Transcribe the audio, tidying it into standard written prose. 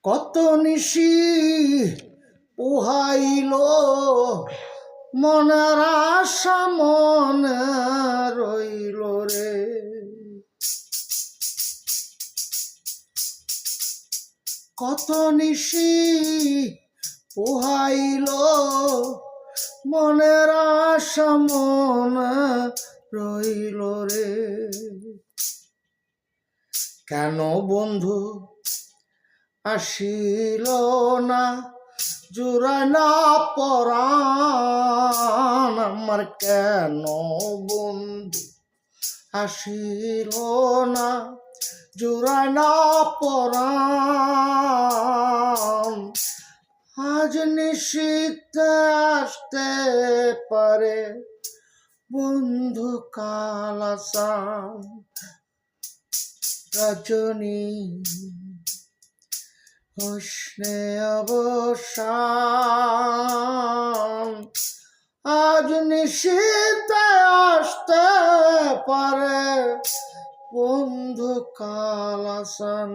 কত নিশি পোহাইল মনের আশা মনে রইল রে। কত নিশি পোহাইল মনের আশা মনে রইল রে। কেন বন্ধু আসিল না জুড়ায় না পরাণ আমার? কেন বন্ধু আসিল না জুড়ায় না পরাণ? আজ নিশীথে আসতে পারে বন্ধু কাল আসাম রজনী হোসনে অবসান। আজ নিশীথে আসতে পারে বন্ধু কাল আসান।